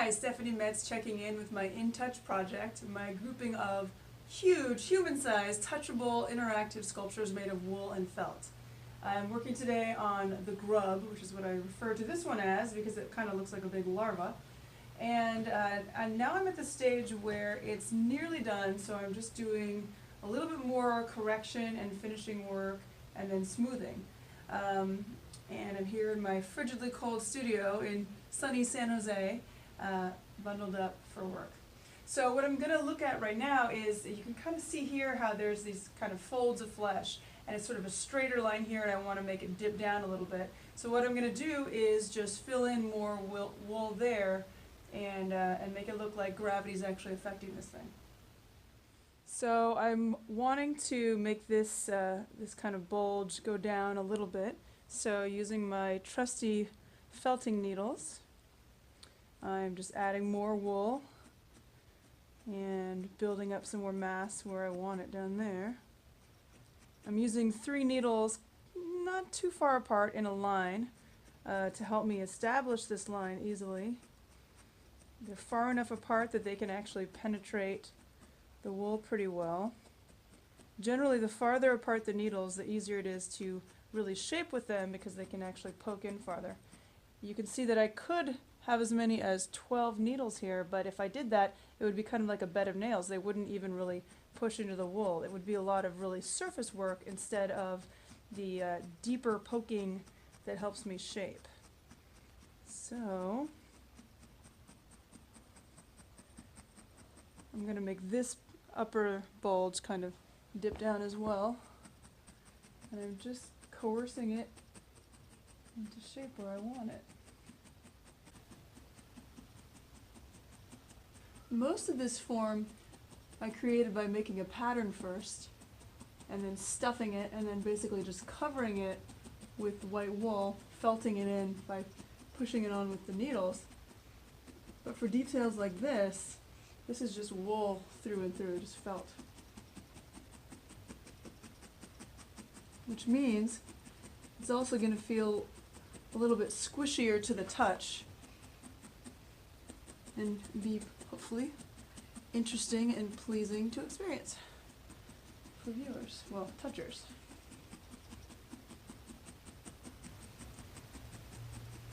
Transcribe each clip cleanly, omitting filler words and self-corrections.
Hi, Stephanie Metz checking in with my InTouch project, my grouping of huge, human-sized, touchable, interactive sculptures made of wool and felt. I'm working today on the Grub, which is what I refer to this one as because it kind of looks like a big larva. And now I'm at the stage where it's nearly done, so I'm just doing a little bit more correction and finishing work and then smoothing. And I'm here in my frigidly cold studio in sunny San Jose, bundled up for work. So what I'm going to look at right now is, you can kind of see here how there's these kind of folds of flesh, and it's sort of a straighter line here, and I want to make it dip down a little bit. So what I'm going to do is just fill in more wool there and make it look like gravity is actually affecting this thing. So I'm wanting to make this, this kind of bulge go down a little bit. So using my trusty felting needles, I'm just adding more wool and building up some more mass where I want it down there. I'm using 3 needles not too far apart in a line to help me establish this line easily. They're far enough apart that they can actually penetrate the wool pretty well. Generally, the farther apart the needles, the easier it is to really shape with them because they can actually poke in farther. You can see that I could have as many as 12 needles here, but if I did that, it would be kind of like a bed of nails. They wouldn't even really push into the wool. It would be a lot of really surface work instead of the deeper poking that helps me shape. So I'm going to make this upper bulge kind of dip down as well, and I'm just coercing it into shape where I want it. Most of this form I created by making a pattern first and then stuffing it and then basically just covering it with white wool, felting it in by pushing it on with the needles. But for details like this is just wool through and through, just felt. Which means it's also going to feel a little bit squishier to the touch and be hopefully interesting and pleasing to experience for viewers, well, touchers.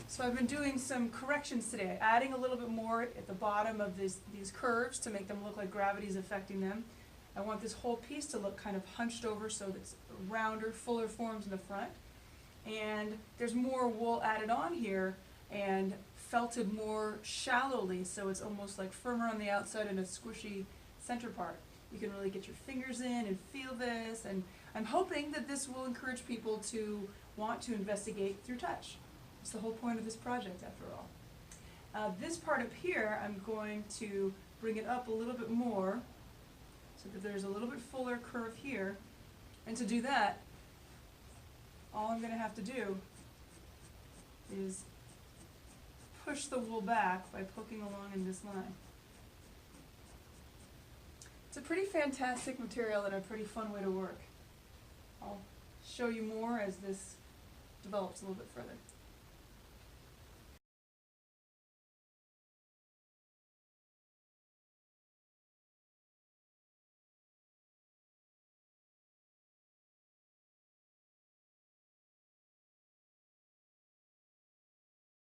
So I've been doing some corrections today, adding a little bit more at the bottom of these curves to make them look like gravity is affecting them. I want this whole piece to look kind of hunched over so that it's rounder, fuller forms in the front. And there's more wool added on here and felted more shallowly, so it's almost like firmer on the outside and a squishy center part. You can really get your fingers in and feel this, and I'm hoping that this will encourage people to want to investigate through touch. It's the whole point of this project, after all. This part up here, I'm going to bring it up a little bit more so that there's a little bit fuller curve here, and to do that, all I'm going to have to do is push the wool back by poking along in this line. It's a pretty fantastic material and a pretty fun way to work. I'll show you more as this develops a little bit further.